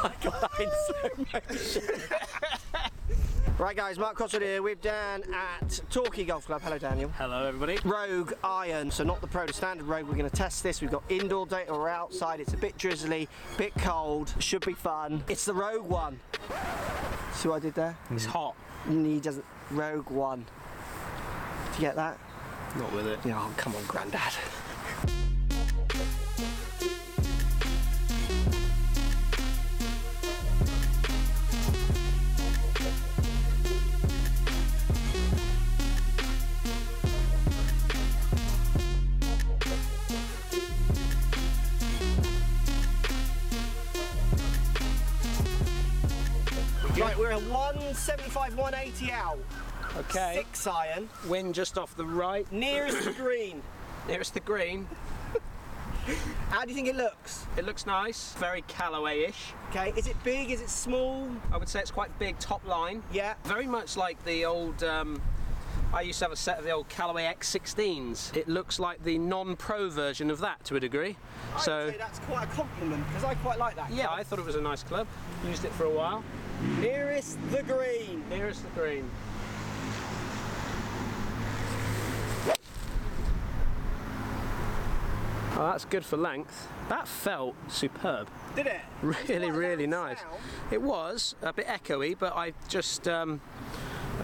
I got in so much. Right guys, Mark Crossfield here with Dan at Torquay Golf Club. Hello Daniel. Hello everybody. Rogue Irons, so not the Pro, the standard Rogue. We're going to test this. We've got indoor data, we're outside. It's a bit drizzly, bit cold, should be fun. It's the Rogue one. See what I did there? It's hot. He doesn't. Rogue one. Did you get that? Not with it. Oh, come on, Grandad. Right, we're a 175, 180 out. Okay. 6 iron. Wind just off the right. Nearest the green. Nearest the green. How do you think it looks? It looks nice. Very Callaway-ish. Okay, is it big? Is it small? I would say it's quite big top line. Yeah. Very much like the old, I used to have a set of the old Callaway X16s. It looks like the non-pro version of that to a degree. I'd say that's quite a compliment because I quite like that. Yeah, club. I thought it was a nice club. Used it for a while. Nearest the green. Nearest the green. Oh, that's good for length. That felt superb. Did it? Really, really nice. Sound? It was a bit echoey, but I just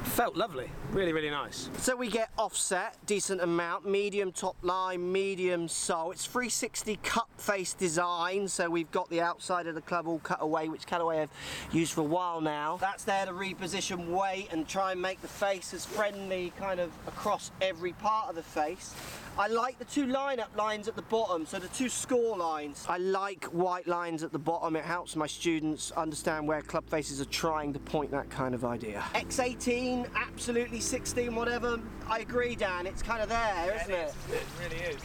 felt lovely. Really, really nice. So we get offset, decent amount, medium top line, medium sole. It's 360 cup face design, so we've got the outside of the club all cut away, which Callaway have used for a while now. That's there to reposition weight and try and make the face as friendly kind of across every part of the face. I like the 2 lineup lines at the bottom, so the 2 score lines. I like white lines at the bottom. It helps my students understand where club faces are trying to point that kind of idea. X18, absolutely 16, whatever. I agree, Dan. It's kind of there, isn't it? It really is.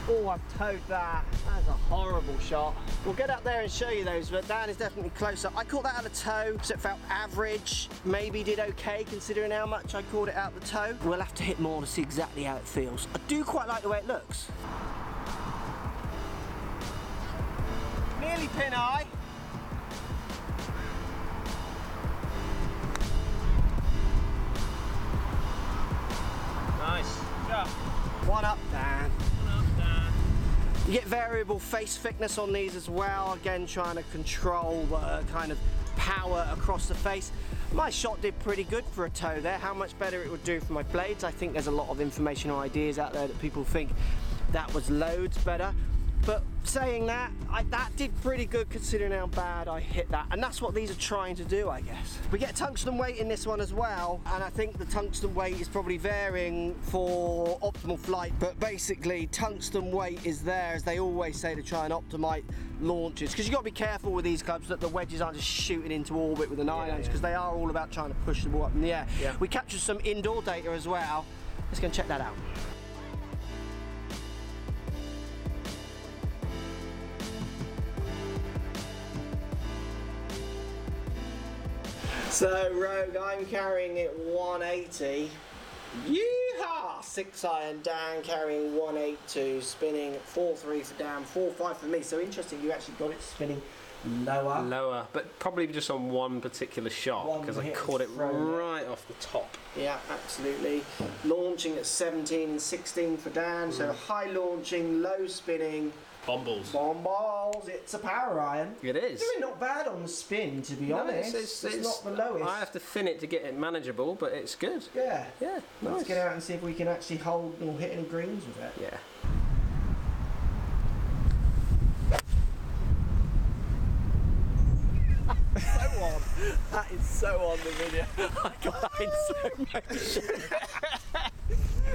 Oh, I've towed that. That's a horrible shot. We'll get up there and show you those, but Dan is definitely closer. I caught that out of toe, so it felt average. Maybe did okay considering how much I caught it out the toe. We'll have to hit more to see exactly how it feels. I do quite like the way it looks. Nearly pin eye. Nice. Shot. One up, Dan. You get variable face thickness on these as well, again trying to control the kind of power across the face. My shot did pretty good for a toe there. How much better it would do for my blades, I think there's a lot of information or ideas out there that people think that was loads better. But saying that, that did pretty good considering how bad I hit that. And that's what these are trying to do, I guess. We get tungsten weight in this one as well. And I think the tungsten weight is probably varying for optimal flight. But basically, tungsten weight is there, as they always say, to try and optimize launches. Because you've got to be careful with these clubs that the wedges aren't just shooting into orbit with an irons, because they are all about trying to push the ball up in the air. Yeah. We captured some indoor data as well. Let's go and check that out. So Rogue, I'm carrying it 180. Yeehaw! 6 iron, Dan carrying 182, spinning 4-3 for Dan, 4-5 for me. So interesting, you actually got it spinning lower. Lower, but probably just on one particular shot, because I caught it right off the top. Yeah, absolutely. Launching at 17 and 16 for Dan, so high launching, low spinning. Bomballs. Bomballs, it's a power iron. It is. It's doing not bad on the spin, to be honest. It's not the lowest. I have to thin it to get it manageable, but it's good. Yeah. Yeah, nice. Let's get out and see if we can actually hold or hit any greens with it. Yeah. So on. That is so on the video. I got in so much.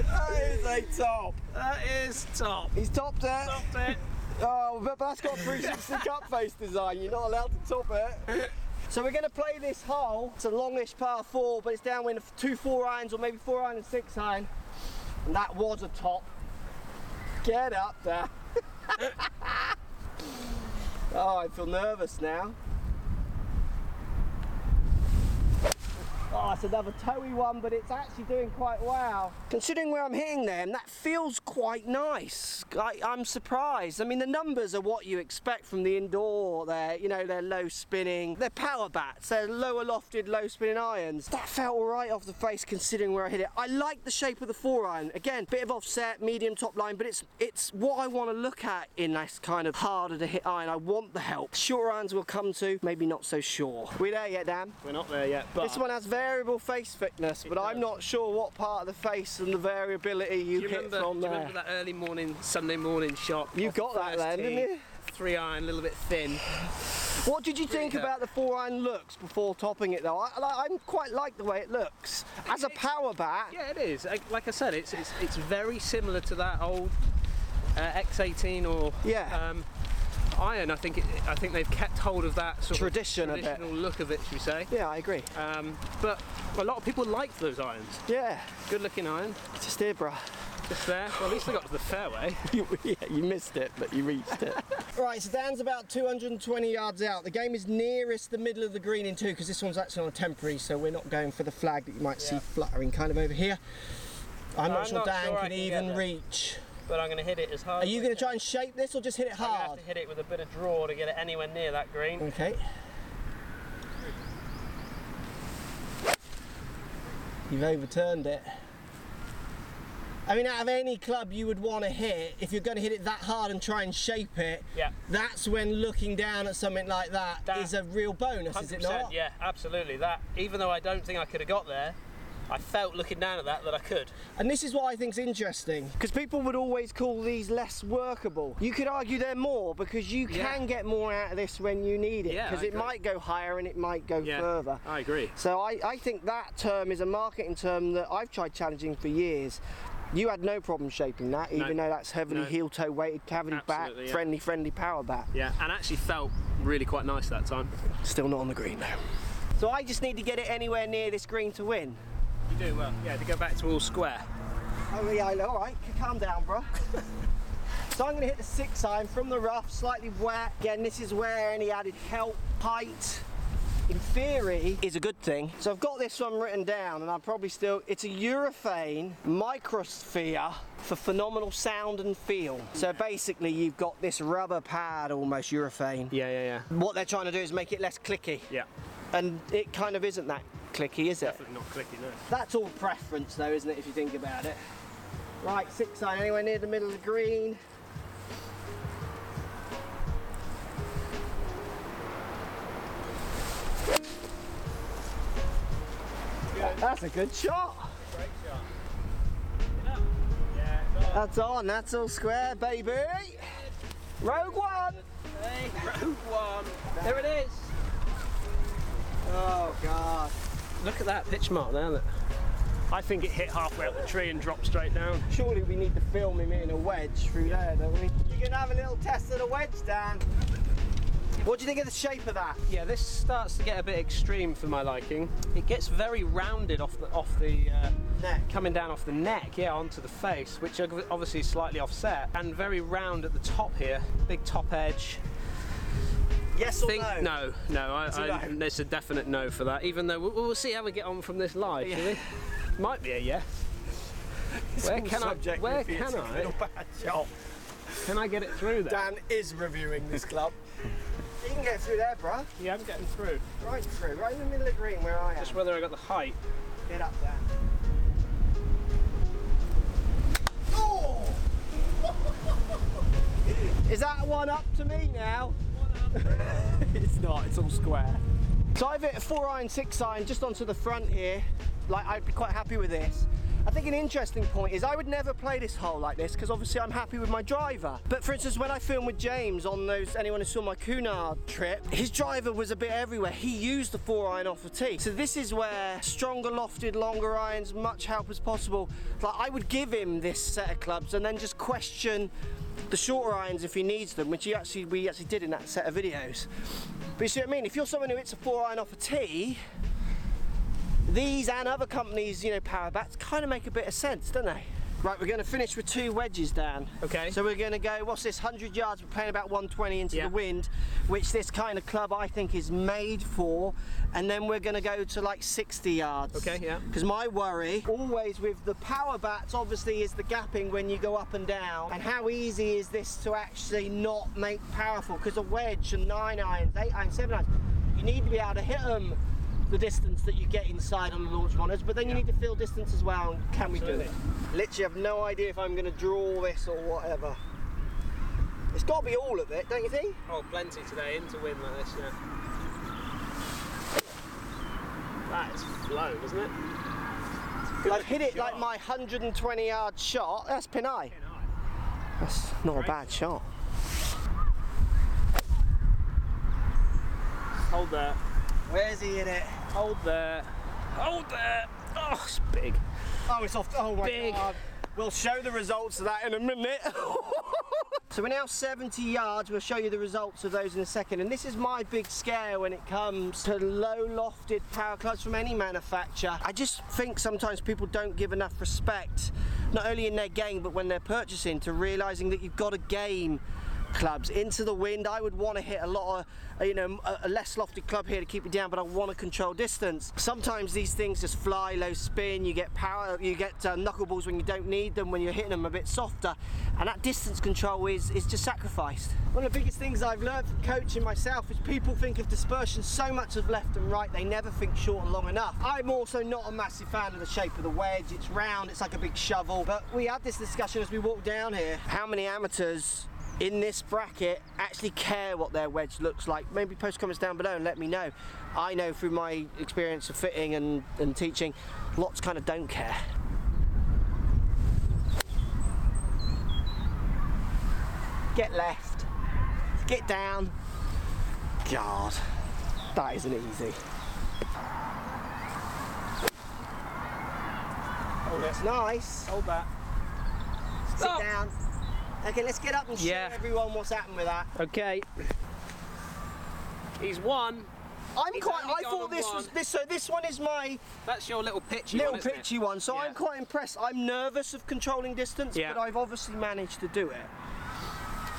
That is a top. That is top. He's topped it. Topped it. Oh, but that's got 360 cup face design. You're not allowed to top it. So we're going to play this hole. It's a longish par 4, but it's downwind of 2 4-irons or maybe 4-iron and 6-iron. And that was a top. Get up there. Oh, I feel nervous now. Oh, Oh, it's another toey one, but it's actually doing quite well. Considering where I'm hitting them, that feels quite nice. I'm surprised. I mean, the numbers are what you expect from the indoor. They're low spinning. They're power bats. They're lower lofted, low spinning irons. That felt all right off the face considering where I hit it. I like the shape of the 4-iron. Again, bit of offset, medium top line, but it's what I want to look at in this kind of harder to hit iron. I want the help. Short irons will come to, maybe not so sure. We there yet, Dan? We're not there yet, but... This one has variable face thickness, but I'm not sure what part of the face and the variability you hit from there. Do you remember that early morning, Sunday morning shot? You got that then, didn't you? 3-iron, a little bit thin. What did you think about the 4-iron looks before topping it though? I quite like the way it looks. As a power bat. Yeah, it is. Like I said, it's very similar to that old X18 or iron. I think they've kept hold of that sort traditional look of it, should we say? Yeah, I agree. But a lot of people like those irons. Yeah. Good looking iron. Just here, bruh. Just there. Well, at least I got to the fairway. You missed it, but you reached it. Right, so Dan's about 220 yards out. The game is nearest the middle of the green in 2 because this one's actually on a temporary, so we're not going for the flag that you might see fluttering kind of over here. I'm not sure Dan can even reach. But I'm going to hit it as hard. Are you going to try and shape this or just hit it hard? I'm going to have to hit it with a bit of draw to get it anywhere near that green. Okay. You've overturned it. I mean, out of any club you would want to hit, if you're going to hit it that hard and try and shape it, that's when looking down at something like that is a real bonus, is it not? Yeah, absolutely. That, even though I don't think I could have got there, I felt looking down at that I could. And this is what I think is interesting, because people would always call these less workable. You could argue they're more, because you can get more out of this when you need it, because it might go higher and it might go further. I agree. So I think that term is a marketing term that I've tried challenging for years. You had no problem shaping that, even though that's heavily heel-toe weighted, cavity back, friendly power bat. Yeah, and actually felt really quite nice that time. Still not on the green though. So I just need to get it anywhere near this green to win. You do well, yeah, to go back to all square. Oh yeah, all right, calm down, bro. So I'm going to hit the 6-iron from the rough, slightly wet. Again, this is where any added help, height, in theory, is a good thing. So I've got this one written down, and it's a urethane microsphere for phenomenal sound and feel. So basically, you've got this rubber pad, almost urethane. Yeah. What they're trying to do is make it less clicky. Yeah. And it kind of isn't that clicky, is it? Definitely not clicky, no. That's all preference though, isn't it, if you think about it? Right, 6-iron anywhere near the middle of the green. That's a good shot. Great shot. Yeah, that's on, that's all square, baby. Rogue One. Hey, Rogue One. There it is. Oh God. Look at that pitch mark there. Look. I think it hit halfway up the tree and dropped straight down. Surely we need to film him in a wedge through there, don't we? You can have a little test of the wedge, Dan. What do you think of the shape of that? Yeah, this starts to get a bit extreme for my liking. It gets very rounded off the neck, coming down off the neck, onto the face, which obviously is slightly offset, and very round at the top here. Big top edge. Yes or no? No. There's a definite no for that. Even though we'll see how we get on from this live, shall we? Might be a yes. Where can I? Can I get it through there? Dan is reviewing this club. You can get through there, bruh. Yeah, I'm getting through. Right in the middle of the green where I am. Just whether I got the height. Get up there. Oh! Is that one up to me now? One up. It's not, it's all square. So I've hit a 4-iron, 6-iron just onto the front here. Like, I'd be quite happy with this. I think an interesting point is I would never play this hole like this because obviously I'm happy with my driver. But for instance, when I filmed with James on those, anyone who saw my Cunard trip, his driver was a bit everywhere. He used the 4-iron off the tee. So this is where stronger lofted, longer irons, much help as possible. Like, I would give him this set of clubs and then just question the shorter irons if he needs them, which we actually did in that set of videos. But you see what I mean? If you're someone who hits a 4-iron off a tee, these and other companies, power bats kind of make a bit of sense, don't they? Right, we're going to finish with 2 wedges, Dan. Okay. So we're going to go, what's this, 100 yards, we're playing about 120 into the wind, which this kind of club I think is made for, and then we're going to go to like 60 yards. Okay, yeah. Because my worry, always with the power bats, obviously, is the gapping when you go up and down, and how easy is this to actually not make powerful, because a wedge and 9 irons, 8 irons, 7 irons, you need to be able to hit them the distance that you get inside on the launch monitors, but then you need to feel distance as well, and can we do it? Literally have no idea if I'm going to draw this or whatever. It's got to be all of it, don't you think? Oh, plenty today in to win like this, yeah. That is flow, isn't it? I've hit it like my 120 yard shot. That's pin high. That's not a bad shot. Hold there. Where's he in it? Hold there. Hold there. Oh, it's big. Oh, it's off. Oh my God. We'll show the results of that in a minute. So we're now 70 yards. We'll show you the results of those in a second. And this is my big scare when it comes to low lofted power clubs from any manufacturer. I just think sometimes people don't give enough respect, not only in their game, but when they're purchasing, to realizing that you've got to game clubs into the wind. I would want to hit a lot of, you know, a less lofted club here to keep it down, but I want to control distance. Sometimes these things just fly low spin, you get power, you get knuckleballs when you don't need them, when you're hitting them a bit softer, and that distance control is just sacrificed. One of the biggest things I've learned from coaching myself is people think of dispersion so much of left and right, they never think short and long enough. I'm also not a massive fan of the shape of the wedge. It's round, it's like a big shovel, but we had this discussion as we walked down here. How many amateurs in this bracket actually care what their wedge looks like? Maybe post comments down below and let me know. I know through my experience of fitting and teaching, lots kind of don't care. Get left, get down. God, that isn't easy. Oh, that's nice. Hold that. Sit down. Okay, let's get up and show everyone what's happened with that. Okay. He's won. I thought this was this. So this one is my. That's your little pitchy one. So I'm quite impressed. I'm nervous of controlling distance, but I've obviously managed to do it.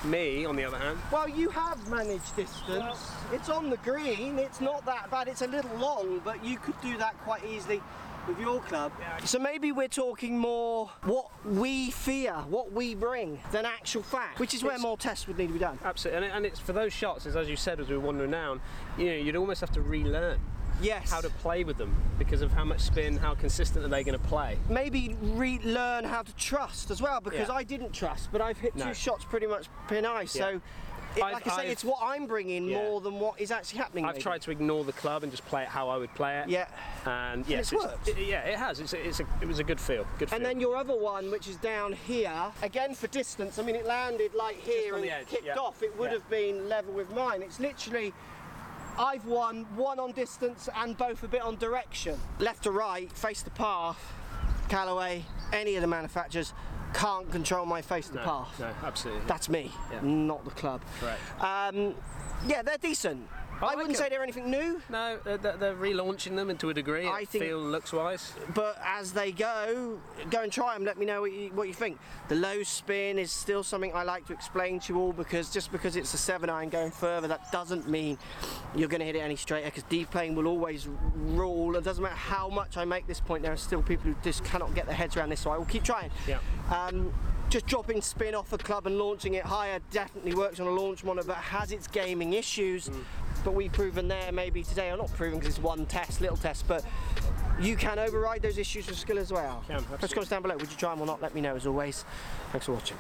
Me, on the other hand. Well, you have managed distance. Well, it's on the green. It's not that bad. It's a little long, but you could do that quite easily with your club. So maybe we're talking more what we fear, what we bring, than actual fact, which is where more tests would need to be done. Absolutely, and it's for those shots, as you said, as we were wandering down, you know, you'd almost have to relearn how to play with them because of how much spin, how consistent are they going to play. Maybe relearn how to trust as well, because I didn't trust, but I've hit 2 shots pretty much pin high, so like I say, it's what I'm bringing more than what is actually happening. I've tried to ignore the club and just play it how I would play it. Yeah. And yes, it's worked. It has. It was a good feel. And then your other one, which is down here, again for distance. I mean, it landed like here and kicked off. It would have been level with mine. It's literally, I've won one on distance and both a bit on direction. Left to right, face the path. Callaway, any of the manufacturers can't control my face to path. No, absolutely. That's me, not the club. Right. Yeah, they're decent. I wouldn't say they're anything new. No, they're relaunching them to a degree, I think, feel looks-wise. But as they go and try them, let me know what you think. The low spin is still something I like to explain to you all, because just because it's a 7-iron going further, that doesn't mean you're going to hit it any straighter, because deep playing will always rule. It doesn't matter how much I make this point, there are still people who just cannot get their heads around this, so I will keep trying. Yeah. Just dropping spin off a club and launching it higher definitely works on a launch monitor, but has its gaming issues. But we've proven there maybe today, or not proven because it's one test, little test, but you can override those issues with skill as well. Can, post comments down below, would you try them or not? Let me know as always. Thanks for watching.